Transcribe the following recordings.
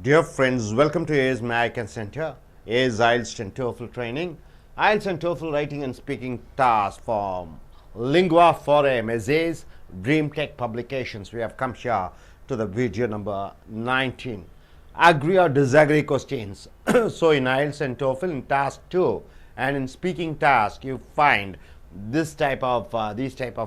Dear friends, welcome to AIS American Center. AIS IELTS and TOEFL training. IELTS and TOEFL writing and speaking task from Lingua Forum Essays, Dream Tech Publications. We have come here to the video number 19. Agree or disagree questions. So in IELTS and TOEFL in task 2 and in speaking task you find these type of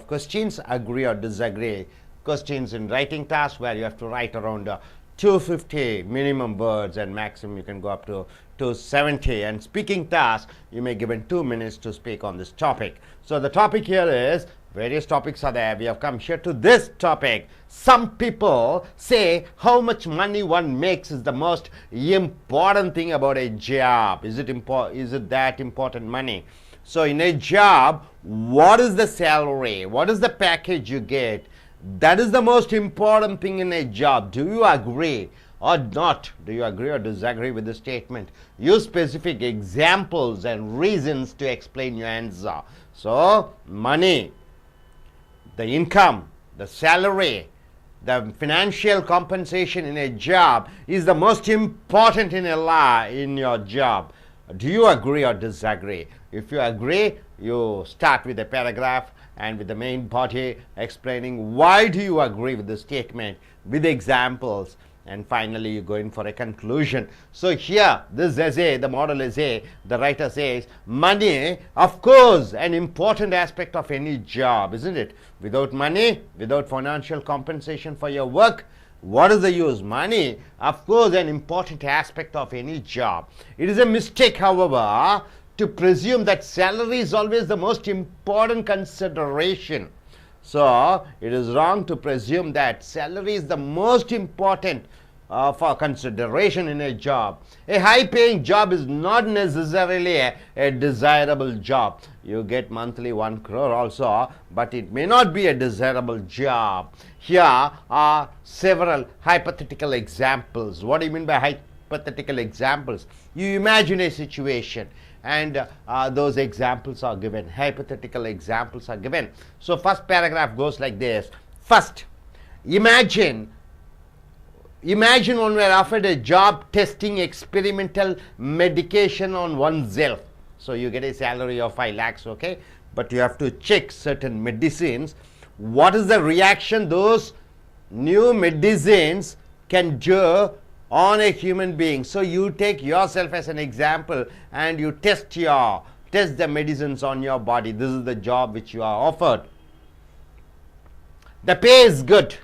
questions, agree or disagree questions in writing task where you have to write around 250 minimum words and maximum you can go up to 270, and speaking task you may given 2 minutes to speak on this topic. So the topic here is, various topics are there, we have come here to this topic. Some people say how much money one makes is the most important thing about a job. Is it that important, money? So in a job, what is the salary, what is the package you get? That is the most important thing in a job. Do you agree or not? Do you agree or disagree with the statement? Use specific examples and reasons to explain your answer. So, money, the income, the salary, the financial compensation in a job is the most important in your job. Do you agree or disagree? If you agree, you start with a paragraph and with the main body explaining why do you agree with the statement with examples, and finally you go in for a conclusion. So here this essay, the model essay, the writer says money, of course, an important aspect of any job, isn't it? Without money, without financial compensation for your work, what is the use? Money, of course, an important aspect of any job. It is a mistake, however, to presume that salary is always the most important consideration. So it is wrong to presume that salary is the most important for consideration in a job. A high paying job is not necessarily a desirable job. You get monthly 1 crore also, but it may not be a desirable job. Here are several hypothetical examples. What do you mean by hypothetical examples? You imagine a situation and those examples are given, hypothetical examples are given. So first paragraph goes like this. First, imagine one were offered a job testing experimental medication on oneself. So you get a salary of 5 lakhs, okay, but you have to check certain medicines. What is the reaction those new medicines can do on a human being? So you take yourself as an example and you test the medicines on your body. This is the job which you are offered. The pay is good,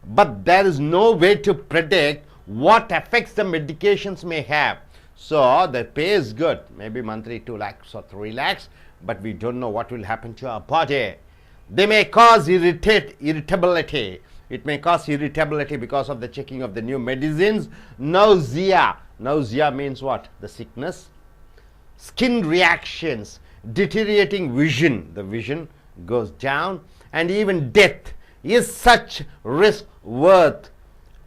but there is no way to predict what effects the medications may have. So the pay is good, maybe monthly 2 lakhs or 3 lakhs, but we don't know what will happen to our body. They may cause irritability. It may cause irritability because of the checking of the new medicines. Nausea. Nausea means what? The sickness. Skin reactions. Deteriorating vision. The vision goes down. And even death. Is such risk worth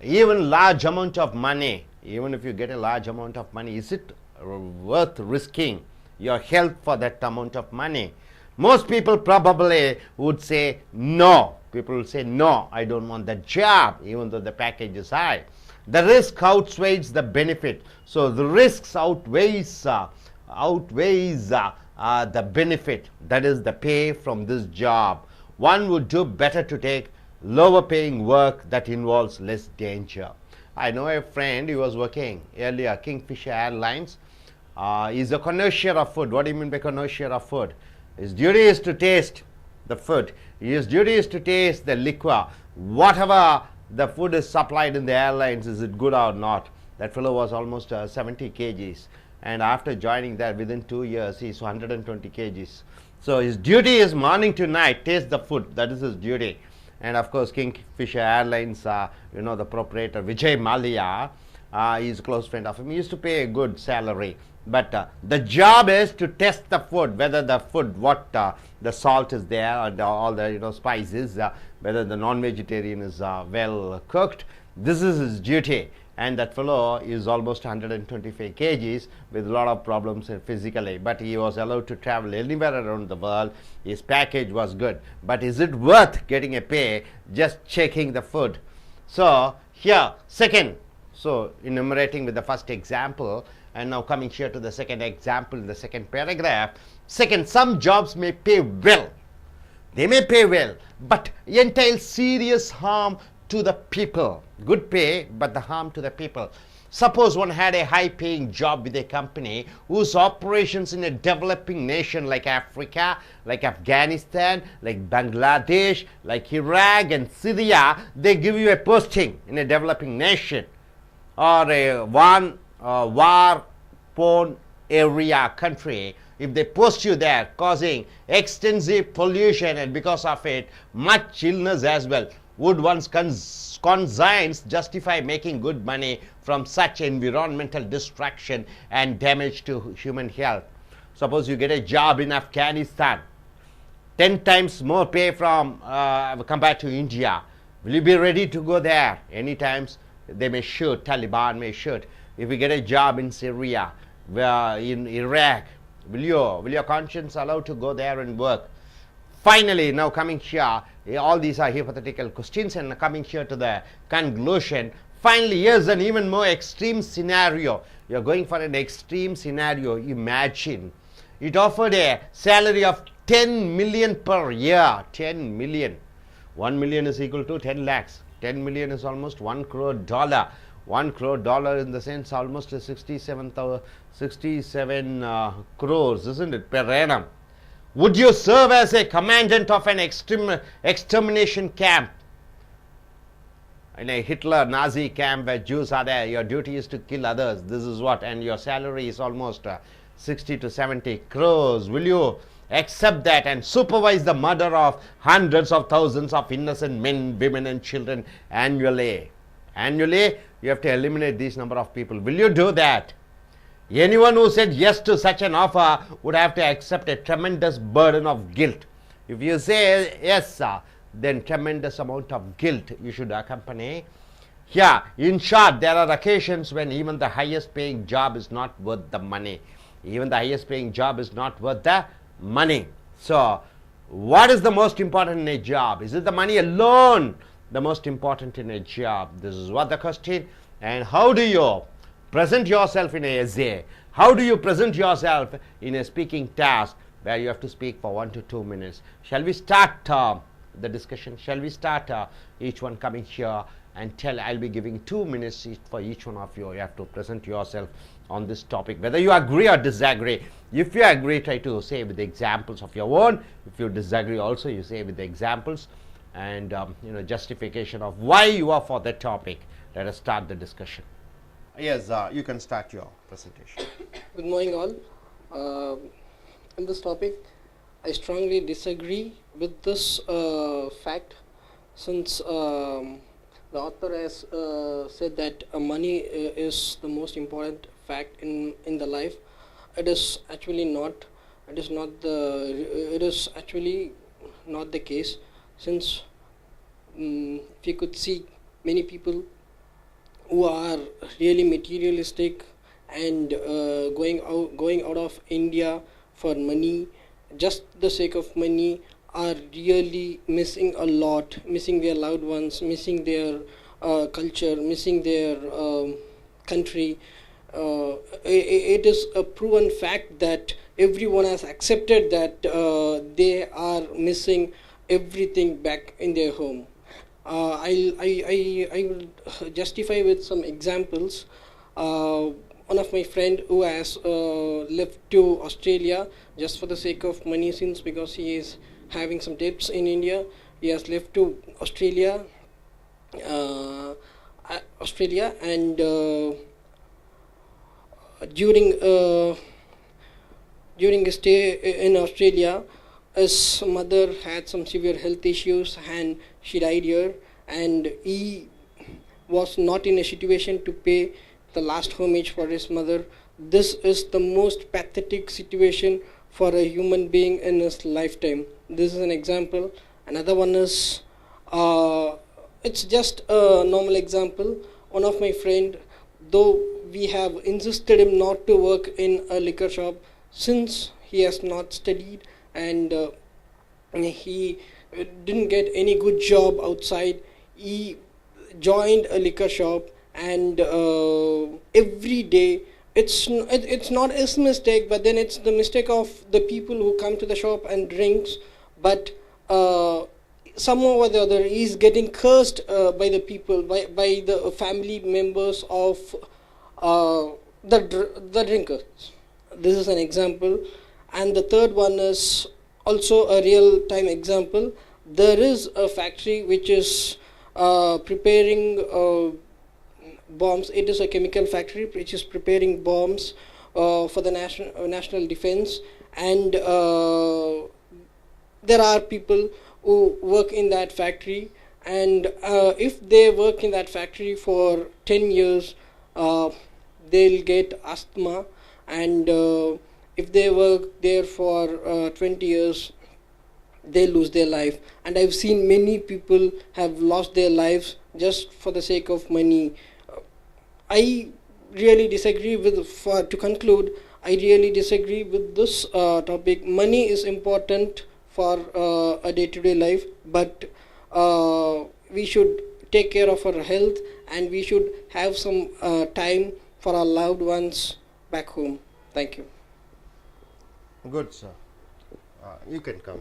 even large amount of money? Even if you get a large amount of money, is it worth risking your health for that amount of money? Most people probably would say no. People will say, no, I don't want that job, even though the package is high. The risk outweighs the benefit. So the risks outweighs the benefit, that is the pay from this job. One would do better to take lower paying work that involves less danger. I know a friend, he was working earlier, Kingfisher Airlines. He's a connoisseur of food. What do you mean by connoisseur of food? His duty is to taste the food. His duty is to taste the liquor. Whatever the food is supplied in the airlines, is it good or not? That fellow was almost 70 kgs. And after joining there, within 2 years, he's 120 kgs. So his duty is morning to night, taste the food. That is his duty. And of course, Kingfisher Airlines, the proprietor, Vijay Mallya, he's a close friend of him. He used to pay a good salary. But the job is to test the food, whether the food, the salt is there, or all the spices, whether the non-vegetarian is well cooked. This is his duty. And that fellow is almost 125 kgs with a lot of problems physically. But he was allowed to travel anywhere around the world. His package was good. But is it worth getting a pay just checking the food? So here, second, So enumerating with the first example, and now coming here to the second example in the second paragraph. Second, some jobs may pay well. They may pay well, but entail serious harm to the people. Good pay, but the harm to the people. Suppose one had a high-paying job with a company whose operations in a developing nation like Africa, like Afghanistan, like Bangladesh, like Iraq and Syria, they give you a posting in a developing nation or a war-prone area country. If they post you there, causing extensive pollution and because of it much illness as well, would one's conscience justify making good money from such environmental destruction and damage to human health? Suppose you get a job in Afghanistan, 10 times more pay from compared to India. Will you be ready to go there? Any times they may shoot, Taliban may shoot. If you get a job in Syria, in Iraq, will your conscience allow to go there and work? Finally, now coming here, all these are hypothetical questions, and coming here to the conclusion. Finally, here's an even more extreme scenario. You're going for an extreme scenario. Imagine it offered a salary of 10 million per year. 10 million. 1 million is equal to 10 lakhs. 10 million is almost $1 crore. $1 crore in the sense almost 67 crores, isn't it, per annum? Would you serve as a commandant of an extermination camp? In a Hitler Nazi camp where Jews are there, your duty is to kill others. This is what, and your salary is almost 60 to 70 crores. Will you accept that and supervise the murder of hundreds of thousands of innocent men, women and children annually? Annually, you have to eliminate these number of people. Will you do that? Anyone who said yes to such an offer would have to accept a tremendous burden of guilt. If you say yes, sir, then tremendous amount of guilt you should accompany. Here, in short, there are occasions when even the highest paying job is not worth the money. Even the highest paying job is not worth the money. So, what is the most important in a job? Is it the money alone the most important in a job? This is what the question. And how do you present yourself in a essay? How do you present yourself in a speaking task where you have to speak for 1 to 2 minutes? Shall we start the discussion? Shall we start each one coming here and tell? I'll be giving 2 minutes for each one of you. You have to present yourself on this topic, whether you agree or disagree. If you agree, try to say with the examples of your own. If you disagree also, you say with the examples and justification of why you are for that topic. Let us start the discussion. Yes, you can start your presentation. Good morning all. On this topic, I strongly disagree with this fact, since the author has said that money is the most important fact in the life. It is actually not. It is actually not the case, since if you could see many people who are really materialistic and going out of India for money, just the sake of money, are really missing a lot, missing their loved ones, missing their culture, missing their country. It is a proven fact that everyone has accepted that they are missing everything back in their home. I will justify with some examples. One of my friend who has left to Australia just for the sake of money, since because he is having some debts in India, he has left to Australia, and during his stay in Australia, his mother had some severe health issues and she died here, and he was not in a situation to pay the last homage for his mother. This is the most pathetic situation for a human being in his lifetime. This is an example. Another one is, it's just a normal example. One of my friend, though we have insisted him not to work in a liquor shop, since he has not studied and he didn't get any good job outside, he joined a liquor shop and every day it's not his mistake, but then it's the mistake of the people who come to the shop and drinks. But somehow or the other he's getting cursed by the people, by the family members of the drinkers. This is an example. And the third one is also a real time example. There is a factory which is preparing bombs. It is a chemical factory which is preparing bombs for the national defense, and there are people who work in that factory, and if they work in that factory for 10 years, they'll get asthma, and if they work there for 20 years, they lose their life. And I've seen many people have lost their lives just for the sake of money. I really disagree with, to conclude, I really disagree with this topic. Money is important for a day-to-day life, but we should take care of our health, and we should have some time for our loved ones back home. Thank you. Good, sir. You can come.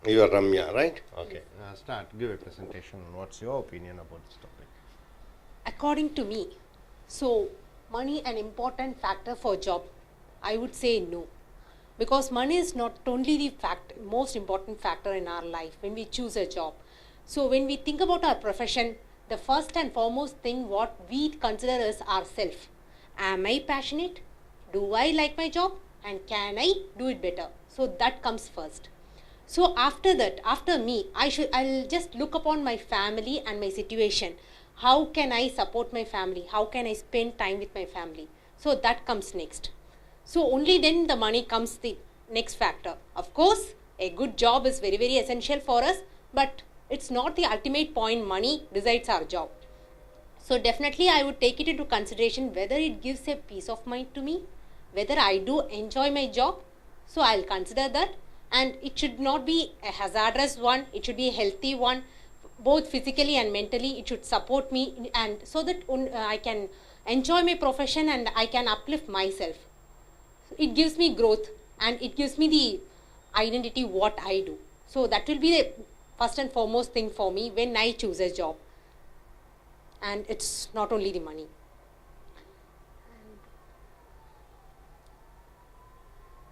You are Ramya, right? Okay. Start. Give a presentation. What's your opinion about this topic? According to me, so money an important factor for job? I would say no, because money is not only the most important factor in our life when we choose a job. So when we think about our profession, the first and foremost thing what we consider is ourself. Am I passionate? Do I like my job? And can I do it better? So that comes first. So after that, after me, I'll just look upon my family and my situation. How can I support my family? How can I spend time with my family? So that comes next. So only then the money comes the next factor. Of course, a good job is very, very essential for us, but it's not the ultimate point. Money decides our job. So definitely I would take it into consideration whether it gives a peace of mind to me, whether I do enjoy my job. So I'll consider that. And it should not be a hazardous one, it should be a healthy one, both physically and mentally. It should support me, and so that I can enjoy my profession and I can uplift myself. It gives me growth, and it gives me the identity what I do. So that will be the first and foremost thing for me when I choose a job. And it's not only the money.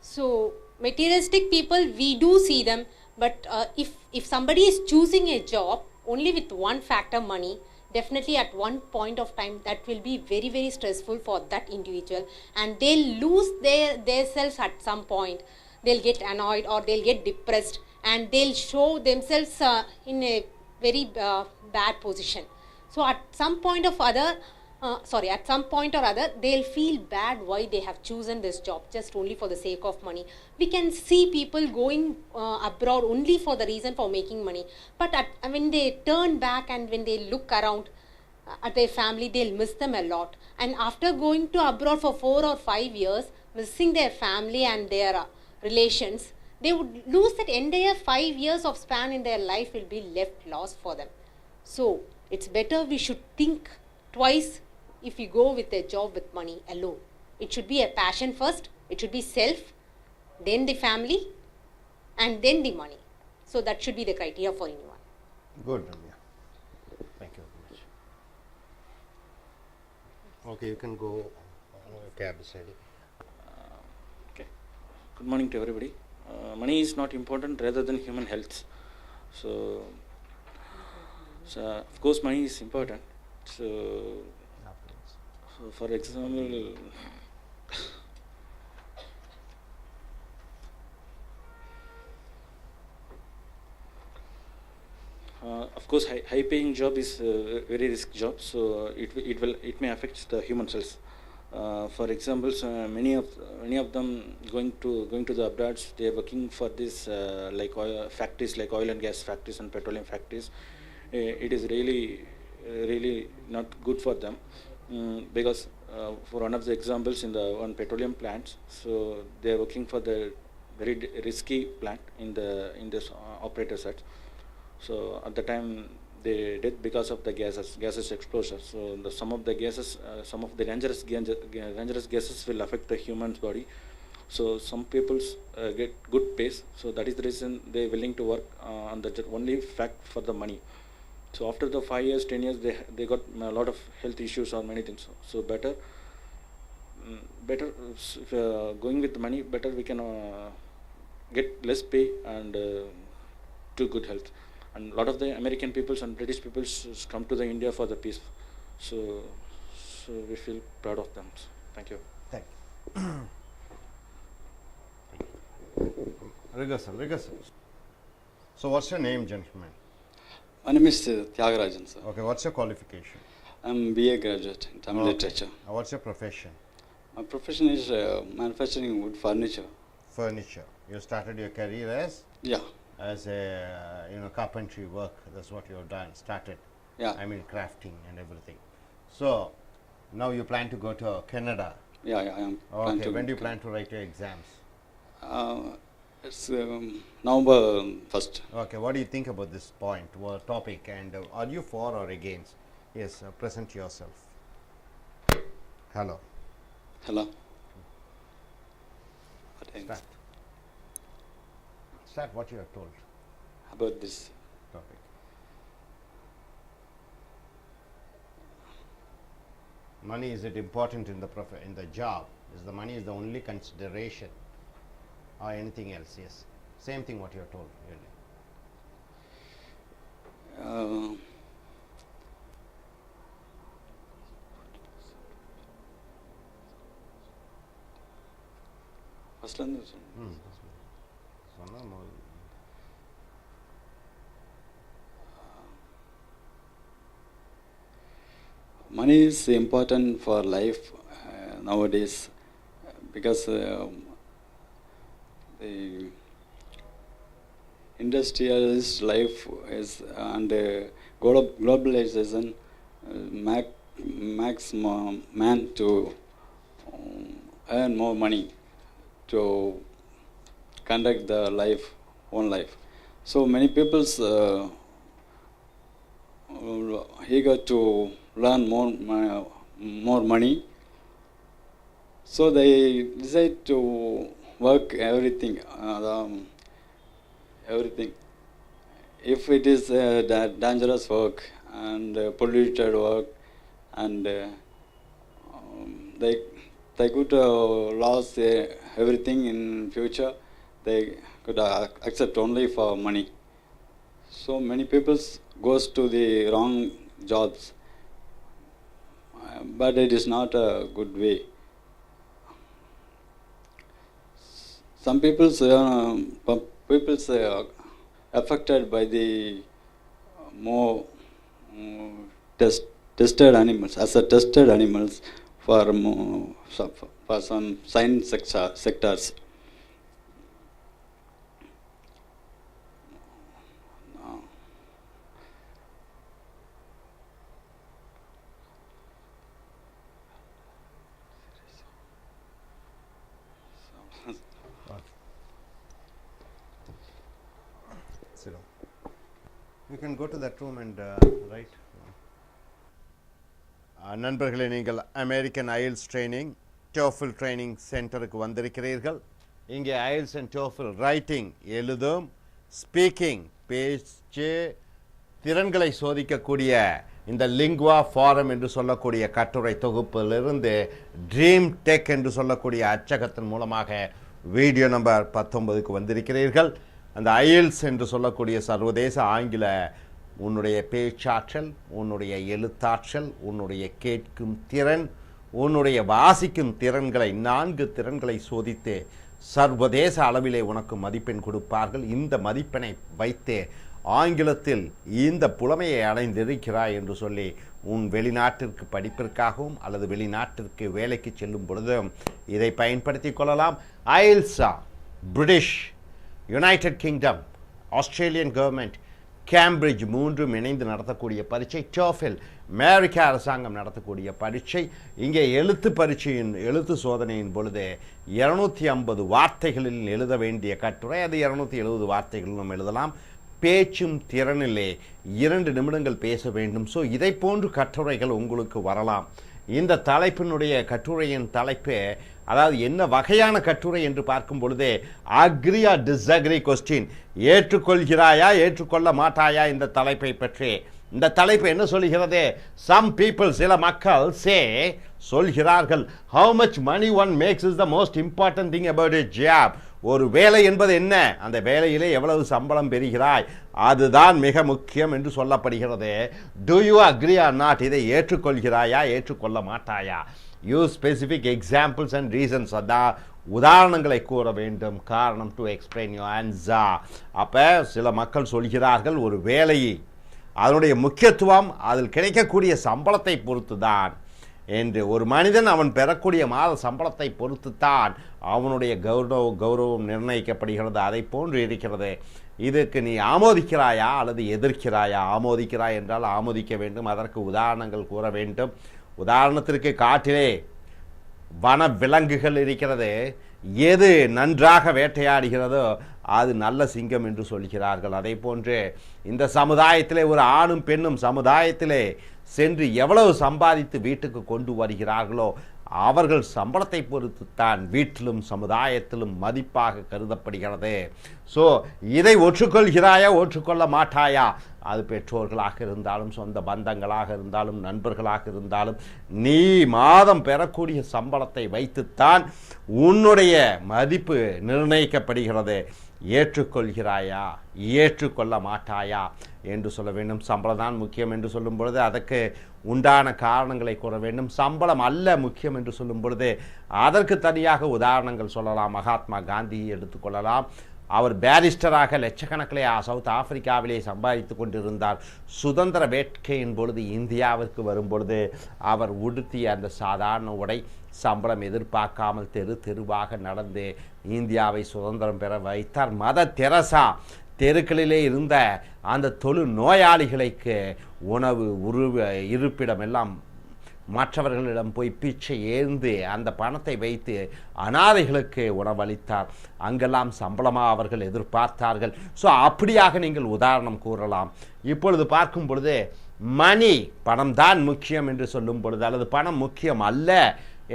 So materialistic people, we do see them, but if somebody is choosing a job only with one factor, money, definitely at one point of time that will be very, very stressful for that individual, and they'll lose their selves at some point. They'll get annoyed or they'll get depressed, and they'll show themselves in a very bad position. So at some point of other at some point or other, they'll feel bad why they have chosen this job just only for the sake of money. We can see people going abroad only for the reason for making money. But when they turn back and when they look around at their family, they'll miss them a lot. And after going to abroad for 4 or 5 years, missing their family and their relations, they would lose that entire 5 years of span in their life will be left lost for them. So it's better we should think twice if you go with a job with money alone. It should be a passion first, it should be self, then the family, and then the money. So that should be the criteria for anyone. Good, Ramya. Thank you very much. Okay, you can go cab beside you. Okay. Good morning to everybody. Money is not important rather than human health. So of course money is important. So for example, of course high paying job is a very risk job, so it may affect the human cells. For example, many of them going to the abroads, they are working for this like factories like oil and gas factories and petroleum factories. It is really not good for them, because for one of the examples in the one petroleum plants, so they are working for the very risky plant in this operator set. So at the time they dead because of the gases exposure. So some of the gases, some of the dangerous gases will affect the human's body. So some people's get good pays. So that is the reason they willing to work on the only fact for the money. So after the 5 years, 10 years, they got a lot of health issues or many things. So better if going with money, better we can get less pay and do good health. And a lot of the American peoples and British peoples come to the India for the peace. So we feel proud of them. So, thank you. Thank you. Rehearsal. So what's your name, gentlemen? My name is Tyagarajan, sir. Okay, what's your qualification? I'm BA graduate in Tamil literature. What's your profession? My profession is manufacturing wood furniture. Furniture. You started your career as? Yeah. As a carpentry work. That's what you've done. Started. Yeah. I mean crafting and everything. So now you plan to go to Canada. Yeah, I am. Okay. When do you plan to write your exams? It's November 1st. Okay. What do you think about this point or topic? And are you for or against? Yes. Present yourself. Hello. Hello. Start what you are told. About this Topic. Money, is it important in the job? Is the money is the only consideration or anything else? Yes. Same thing what you are told really. First money is important for life nowadays because the industrialist life is and globalization makes man to earn more money to conduct the own life. So many people's eager to learn more money. So they decide to work everything. If it is dangerous work and polluted work, and they could lose everything in future, they could accept only for money. So many people goes to the wrong jobs, but it is not a good way. Some people affected by the more tested animals, as a tested animals for some science sectors. Sit down. You can go to that room and write. நண்பர்களே, நீங்கள் American IELTS training TOEFL training சென்டருக்கு வந்திருக்கிறீர்கள். இங்கே IELTS and TOEFL writing, எழுதும், speaking, பேச்சு திறன்களை சோதிக்கக்கூடிய இந்த lingua forum என்று சொல்லக்கூடிய கட்டுரை தொகுப்பிலிருந்து ட்ரீம் டெக் என்று சொல்லக்கூடிய அச்சகத்தின் மூலமாக வீடியோ நம்பர் 19க்கு வந்திருக்கிறீர்கள். அந்த IELTS என்று சொல்லக்கூடிய சர்வதேச ஆங்கில உன்னுடைய பேச்சாற்றல், உன்னுடைய எழுத்தாற்றல், உன்னுடைய கேட்கும் திறன், உன்னுடைய வாசிக்கும் திறன்களை 4 திறன்களை சோதித்து சர்வதேச அளவிலே உனக்கு மதிப்பெண் கொடுப்பார்கள். இந்த மதிப்பெண்ணை வைத்தே ஆங்கிலத்தில் இந்த புலமையை அடைந்திருக்கிறாய் என்று சொல்லி உன் வெளிநாட்டிற்கு படிப்பிற்காகவும் அல்லது வெளிநாட்டிற்கு வேலைக்கு செல்லும் பொழுதும் இதை பயன்படுத்தி கொள்ளலாம். IELTS, British, United kingdom, Australian government, Cambridge 3 இணைந்து நடத்தக்கூடிய பரீட்சை. TOEFL அமெரிக்க அரசாங்கம் நடத்தக்கூடிய பரீட்சை. இங்கே எழுத்து சோதனையின் பொழுது 250 வார்த்தைகளில் எழுத வேண்டிய கட்டுரை, அது 270 வார்த்தைகளில் நம்ம எழுதலாம். பேச்சும் திறனிலே 2 நிமிடங்கள் பேச வேண்டும். ஸோ இதை போன்று கட்டுரைகள் உங்களுக்கு வரலாம். இந்த தலைப்பினுடைய கட்டுரையின் தலைப்பு, அதாவது என்ன வகையான கட்டுரை என்று பார்க்கும் பொழுதே அக்ரி ஆர் டிஸ்அக்ரி கொஸ்டின், ஏற்றுக்கொள்கிறாயா ஏற்றுக்கொள்ள மாட்டாயா இந்த தலைப்பை பற்றி. இந்த தலைப்பு என்ன சொல்கிறது? சம் பீப்புள், சில மக்கள் சொல்கிறார்கள், how much money one makes is the most important thing about a job. ஒரு வேலை என்பது என்ன, அந்த வேலையிலே எவ்வளவு சம்பளம் பெறுகிறாய், அதுதான் மிக முக்கியம் என்று சொல்லப்படுகிறது. Do you agree or not? இதை ஏற்றுக்கொள்கிறாயா ஏற்றுக்கொள்ள மாட்டாயா? Use specific examples and reasons, அதான் உதாரணங்களை கூற வேண்டும். காரணம் டு எக்ஸ்பிளைன் யூ ஆன்சர். அப்போ சில மக்கள் சொல்கிறார்கள், ஒரு வேலையை அதனுடைய முக்கியத்துவம் அதில் கிடைக்கக்கூடிய சம்பளத்தை பொறுத்து தான் என்று. ஒரு மனிதன் அவன் பெறக்கூடிய மாத சம்பளத்தை பொறுத்து தான் அவனுடைய கௌரவம் நிர்ணயிக்கப்படுகிறது. அதை போன்று இருக்கிறது. இதுக்கு நீ ஆமோதிக்கிறாயா அல்லது எதிர்க்கிறாயா? ஆமோதிக்கிறாய் என்றால் ஆமோதிக்க வேண்டும், அதற்கு உதாரணங்கள் கூற வேண்டும். உதாரணத்திற்கு காட்டிலே வன விலங்குகள் இருக்கிறது, எது நன்றாக வேட்டையாடுகிறதோ அது நல்ல சிங்கம் என்று சொல்கிறார்கள். அதே போன்று இந்த சமுதாயத்திலே ஒரு ஆணும் பெண்ணும் சமுதாயத்திலே சென்று எவ்வளவு சம்பாதித்து வீட்டுக்கு கொண்டு வருகிறார்களோ அவர்கள் சம்பளத்தை பொறுத்து தான் வீட்டிலும் சமுதாயத்திலும் மதிப்பாக கருதப்படுகிறது. ஸோ இதை ஒற்றுக்கொள்கிறாயா ஒற்றுக்கொள்ள மாட்டாயா? அது பெற்றோர்களாக இருந்தாலும் சொந்த பந்தங்களாக இருந்தாலும் நண்பர்களாக இருந்தாலும் நீ மாதம் பெறக்கூடிய சம்பளத்தை வைத்துத்தான் உன்னுடைய மதிப்பு நிர்ணயிக்கப்படுகிறது. ஏற்றுக்கொள்கிறாயா ஏற்றுக்கொள்ள மாட்டாயா என்று சொல்ல வேண்டும். சம்பளம் தான் முக்கியம் என்று சொல்லும் பொழுது அதற்கு உண்டான காரணங்களை கூற வேண்டும். சம்பளம் அல்ல முக்கியம் என்று சொல்லும் பொழுது அதற்கு தனியாக உதாரணங்கள் சொல்லலாம். மகாத்மா காந்தியை எடுத்துக்கொள்ளலாம். அவர் பேரிஸ்டராக லட்சக்கணக்கிலே சவுத் ஆப்பிரிக்காவிலே சம்பாதித்து கொண்டிருந்தார். சுதந்திர வேட்கையின் பொழுது இந்தியாவிற்கு வரும்பொழுது அவர் உடுத்திய அந்த சாதாரண உடை, சம்பளம் எதிர்பார்க்காமல் தெருவாக நடந்து இந்தியாவை சுதந்திரம் பெற வைத்தார். மதர் தெரசா தெருக்களிலே இருந்த அந்த நோயாளிகளுக்கு உணவு இருப்பிடம் எல்லாம் மற்றவர்களிடம் போய் பிச்சை ஏந்து அந்த பணத்தை வைத்து அனாதைகளுக்கு உணவளித்தார். அங்கெல்லாம் சம்பளமாக அவர்கள் எதிர்பார்த்தார்கள். ஸோ அப்படியாக நீங்கள் உதாரணம் கூறலாம். இப்பொழுது பார்க்கும் பொழுது மணி, பணம் தான் முக்கியம் என்று சொல்லும் பொழுது, அல்லது பணம் முக்கியம் அல்ல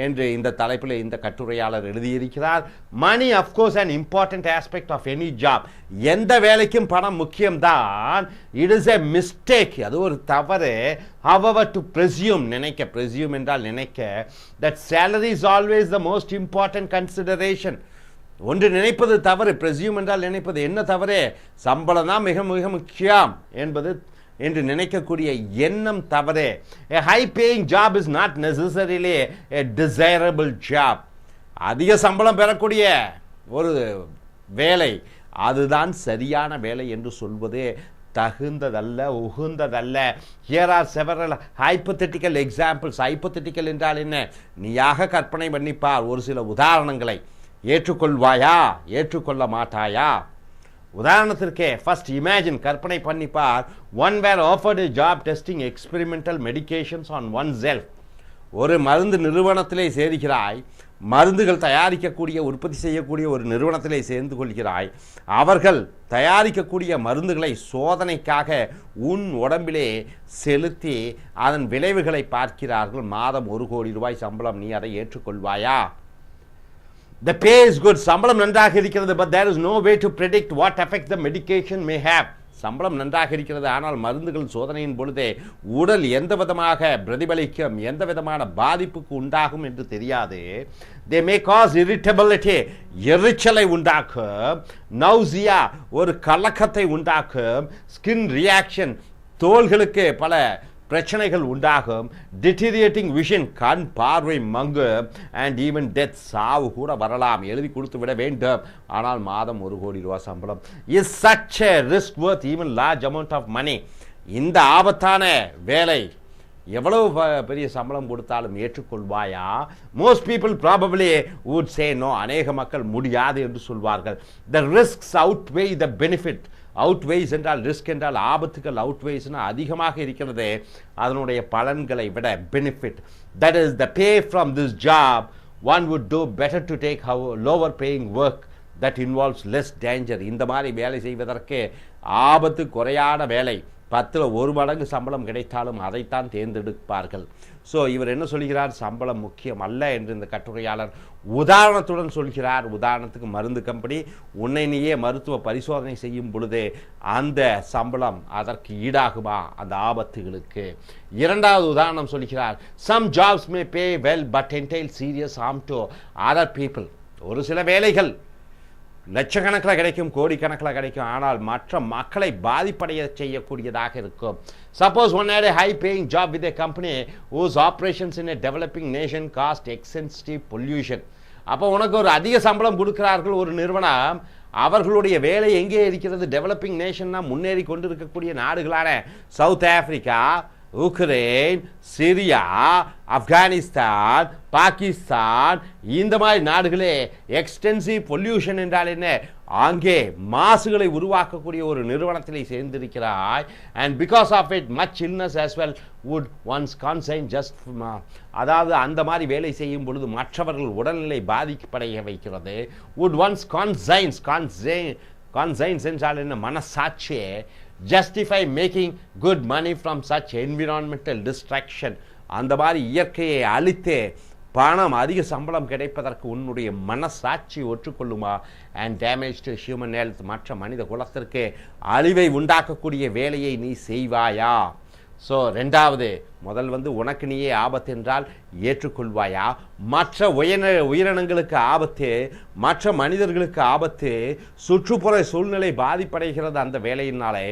என்று இந்த தலைப்பில் இந்த கட்டுரையாளர் எழுதியிருக்கிறார். Money of course an important aspect of any job. எந்த வேலைக்கும் பணம் முக்கியம்தான். இட் இஸ் எ மிஸ்டேக், அது ஒரு தவறு. ஹவவர் டு presume, presume என்றால் நினைக்க, that salary is always the most important consideration. ஒன்று நினைப்பது தவறு. presume என்றால் நினைப்பது. என்ன தவறு? சம்பளம் தான் மிக மிக முக்கியம் என்பது என்று நினைக்கக்கூடிய எண்ணம் தவறு. A high paying job is not necessarily a desirable job. அதிக சம்பளம் பெறக்கூடிய ஒரு வேலை அதுதான் சரியான வேலை என்று சொல்வது தகுந்ததல்ல, உகுந்ததல்ல. Here are several hypothetical examples. hypothetical என்றால் என்ன? நீயாக கற்பனை பண்ணிப்பார் ஒரு சில உதாரணங்களை. ஏற்றுக்கொள்வாயா ஏற்றுக்கொள்ள மாட்டாயா? உதாரணத்திற்கே ஃபர்ஸ்ட் இமேஜின், கற்பனை பண்ணிப்பார். One where offered job testing experimental medications on oneself. ஒரு மருந்து நிறுவனத்திலே சேர்கிறாய், மருந்துகள் தயாரிக்கக்கூடிய உற்பத்தி செய்யக்கூடிய ஒரு நிறுவனத்திலே சேர்ந்து கொள்கிறாய். அவர்கள் தயாரிக்கக்கூடிய மருந்துகளை சோதனைக்காக உன் உடம்பிலே செலுத்தி அதன் விளைவுகளை பார்க்கிறார்கள். மாதம் 1 கோடி ரூபாய் சம்பளம். நீ அதை ஏற்றுக்கொள்வாயா? The pay is good. சம்பளம் நன்றாக இருக்கிறது. But there is no way to predict what effect the medication may have. சம்பளம் நன்றாக இருக்கிறது, ஆனால் மருந்துகள் சோதனையின் பொழுதே உடல் எந்த விதமாக பிரதிபலிக்கும், எந்த விதமான பாதிப்புக்கு உண்டாகும் என்று தெரியாது. They may cause irritability, எரிச்சலை உண்டாக்கும். nausea, ஒரு கலக்கத்தை உண்டாக்கும். skin reaction, தோள்களுக்கு பல பிரச்சனைகள் உண்டாகும். டிட்டீரியேட்டிங் விஷன், கண் பார்வை மங்கும். அண்ட் ஈவன் டெத், சாவு கூட வரலாம். எழுதி கொடுத்து விட வேண்டும். ஆனால் மாதம் 1 கோடி ரூபாய் சம்பளம். Is such a risk worth even large amount of money. இந்த ஆபத்தான வேலை எவ்வளவு பெரிய சம்பளம் கொடுத்தாலும் ஏற்றுக்கொள்வாயா? Most people probably would say no. அநேக மக்கள் முடியாது என்று சொல்வார்கள். த ரிஸ்க்ஸ் அவுட்வே த பெனிஃபிட். அவுட்வேஸ் என்றால் ரிஸ்க் என்றால் ஆபத்துகள், அவுட்வேஸ்னா அதிகமாக இருக்கிறது அதனுடைய பலன்களை விட. Benefit, that is the pay from this job one would do better to take lower paying work that involves less danger. இந்த மாதிரி வேலை செய்வதற்கு ஆபத்து குறையான வேலை, 10ல் 1 மடங்கு சம்பளம் கிடைத்தாலும் அதைத்தான் தேர்ந்தெடுப்பார்கள். ஸோ இவர் என்ன சொல்கிறார், சம்பளம் முக்கியம் அல்ல என்று இந்த கட்டுரையாளர் உதாரணத்துடன் சொல்கிறார். உதாரணத்துக்கு மருந்து கம்பெனி உன்னை நீயே மருத்துவ பரிசோதனை செய்யும் பொழுது அந்த சம்பளம் அதற்கு ஈடாகுமா அந்த ஆபத்துகளுக்கு? இரண்டாவது உதாரணம் சொல்கிறார், some jobs may pay well but entail serious harm to other people. ஒரு சில வேலைகள் லட்சக்கணக்கில் கிடைக்கும், கோடிக்கணக்கில் கிடைக்கும், ஆனால் மற்ற மக்களை பாதிப்படைய செய்யக்கூடியதாக இருக்கும். Suppose one had a high paying job with a company whose operations in a developing nation caused extensive pollution. அப்போ உனக்கு ஒரு அதிக சம்பளம் கொடுக்கிறார்கள் ஒரு நிறுவனம், அவர்களுடைய வேலை எங்கே இருக்கிறது? டெவலப்பிங் நேஷன்னா முன்னேறி கொண்டிருக்கக்கூடிய நாடுகளான south Africa, Ukraine, Syria, Afghanistan, Pakistan, இந்த மாதிரி நாடுகளே எக்ஸ்டென்சிவ் பொல்யூஷன் என்றால் என்ன? அங்கே மாசுகளை உருவாக்கக்கூடிய ஒரு நிறுவனத்திலே சேர்ந்திருக்கிறாய். And because of it much illness as well would one's conscience just, அதாவது அந்த மாதிரி வேலை செய்யும் பொழுது மற்றவர்கள் உடல்நிலை பாதிக்கப்படைய வைக்கிறது. வுட் ஒன்ஸ் கான்சைன்ஸ் என்றால் என்ன? மனசாட்சியே justify making good money from such environmental distraction. அந்த மாதிரி இயற்கையை அழித்தே பணம் அதிக சம்பளம் கிடைப்பதற்கு உன்னுடைய மனசாட்சி ஒற்றுக்கொள்ளுமா? And damage to human health, மற்ற மனித குலத்திற்கு அழிவை உண்டாக்கக்கூடிய வேலையை நீ செய்வாயா? ஸோ ரெண்டாவது, முதல் உனக்கு நீயே ஆபத்து என்றால் ஏற்றுக்கொள்வாயா? மற்ற உயிரினங்களுக்கு ஆபத்து, மற்ற மனிதர்களுக்கு ஆபத்து, சுற்றுப்புற சூழ்நிலை பாதிப்படைகிறது அந்த வேலையினாலே,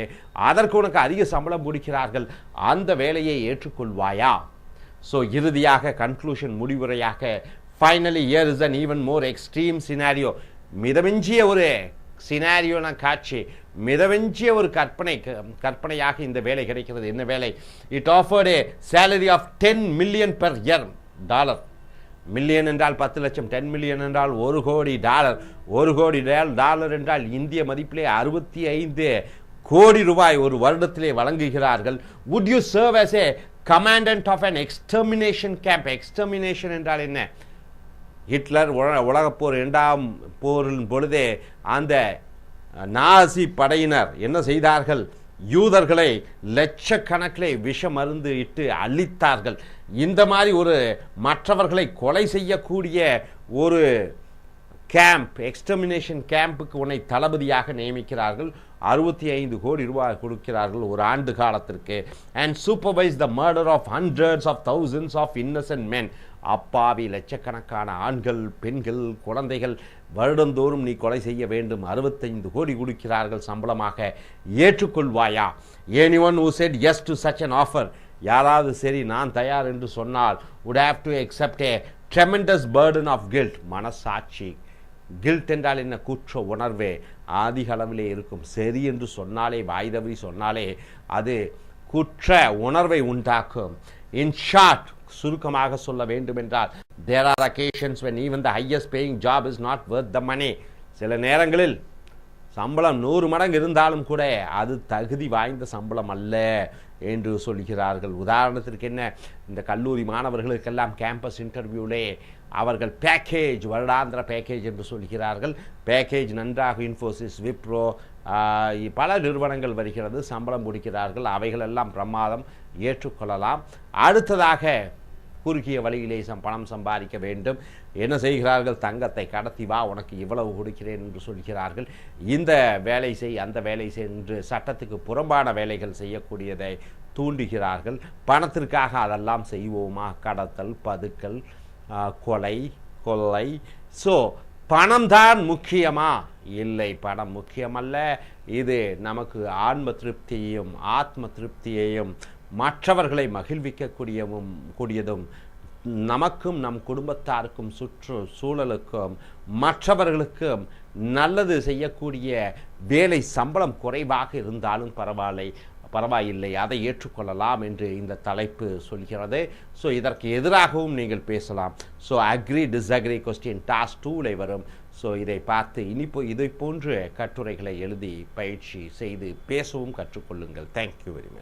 அதற்கு உனக்கு அதிக சம்பளம் கொடுக்கிறார்கள், அந்த வேலையை ஏற்றுக்கொள்வாயா? ஸோ இறுதியாக கன்க்ளூஷன், முடிவுரையாக, finally here is an even more extreme scenario. மிதமிஞ்சிய ஒரு சினாரியோனா காட்சி, மிதவெஞ்சிய ஒரு கற்பனையாக இந்த வேலை கிடைக்கிறது. என்ன வேலை? It offered a salary of 10 million per year dollar. Million என்றால் 10 லட்சம், 10 மில்லியன் என்றால் 1 கோடி டாலர். 1 கோடி டாலர் என்றால் இந்திய மதிப்பிலே 65 கோடி ரூபாய் ஒரு வருடத்திலே வழங்குகிறார்கள். would you serve as a commandant of an extermination camp? எக்ஸ்டர்மினேஷன் என்றால் என்ன? ஹிட்லர் உலகப்போர் 2ஆம் போரின் பொழுதே அந்த நாசி படையினர் என்ன செய்தார்கள்? யூதர்களை லட்சக்கணக்கிலே விஷ மருந்து இட்டு அழித்தார்கள். இந்த மாதிரி ஒரு மற்றவர்களை கொலை செய்யக்கூடிய ஒரு கேம்ப், எக்ஸ்டர்மினேஷன் கேம்புக்கு உன்னை தளபதியாக நியமிக்கிறார்கள். 65 கோடி ரூபாய் கொடுக்கிறார்கள் ஒரு ஆண்டு காலத்திற்கு. And supervise the murder of hundreds of thousands of innocent men. அப்பாவி லட்சக்கணக்கான ஆண்கள், பெண்கள், குழந்தைகள் வருடந்தோறும் நீ கொலை செய்ய வேண்டும். 65 கோடி கொடுக்கிறார்கள் சம்பளமாக. ஏற்றுக்கொள்வாயா? anyone who said yes to such an offer, யாராவது சரி நான் தயார் என்று சொன்னால், would have to accept a tremendous burden of guilt. மனசாட்சி, கில்ட் என்றால் என்ன? குற்ற உணர்வே அதிக அளவிலே இருக்கும். சரி என்று சொன்னாலே, வாய் தவறி சொன்னாலே அது குற்ற உணர்வை உண்டாக்கும். இன் ஷார்ட், சுருக்கமாக சொல்ல வேண்டும் என்றால், there are occasions when even the highest paying job is not worth the money. சில நேரங்களில் சம்பளம் 100 மடங்கு இருந்தாலும் கூட அது தகுதி வாய்ந்த சம்பளம் அல்ல என்று சொல்கிறார்கள். உதாரணத்திற்கு என்ன? இந்த கல்லூரி மாணவர்களுக்கெல்லாம் கேம்பஸ் இன்டர்வியூலே அவர்கள் பேக்கேஜ், வருடாந்திர பேக்கேஜ் என்று சொல்கிறார்கள். பேக்கேஜ் நன்றாக இன்ஃபோசிஸ், விப்ரோ, பல நிறுவனங்கள் வருகிறது, சம்பளம் கொடுக்கிறார்கள். அவைகளெல்லாம் பிரமாதம், ஏற்றுக்கொள்ளலாம். அடுத்ததாக குறுகிய வழியிலே பணம் சம்பாதிக்க வேண்டும். என்ன செய்கிறார்கள்? தங்கத்தை கடத்தி வா, உனக்கு இவ்வளவு கொடுக்கிறேன் என்று சொல்கிறார்கள். இந்த வேலை செய், அந்த வேலை செய் என்று சட்டத்துக்கு புறம்பான வேலைகள் செய்யக்கூடியதை தூண்டுகிறார்கள். பணத்திற்காக அதெல்லாம் செய்வோமா? கடத்தல், பதுக்கல், கொலை, கொள்ளை. ஸோ பணம்தான் முக்கியமா? இல்லை, பணம் முக்கியமல்ல. இது நமக்கு ஆன்ம திருப்தியையும் ஆத்ம திருப்தியையும் மற்றவர்களை மகிழ்விக்கக்கூடியதும் நமக்கும் நம் குடும்பத்தாருக்கும் சூழலுக்கும் மற்றவர்களுக்கும் நல்லது செய்யக்கூடிய வேலை சம்பளம் குறைவாக இருந்தாலும் பரவாயில்லை, அதை ஏற்றுக்கொள்ளலாம் என்று இந்த தலைப்பு சொல்கிறது. ஸோ இதற்கு எதிராகவும் நீங்கள் பேசலாம். So agree disagree question task 2 வரும். ஸோ இதை பார்த்து இதை போன்ற கட்டுரைகளை எழுதி பயிற்சி செய்து பேசவும் கற்றுக்கொள்ளுங்கள். Thank you very much.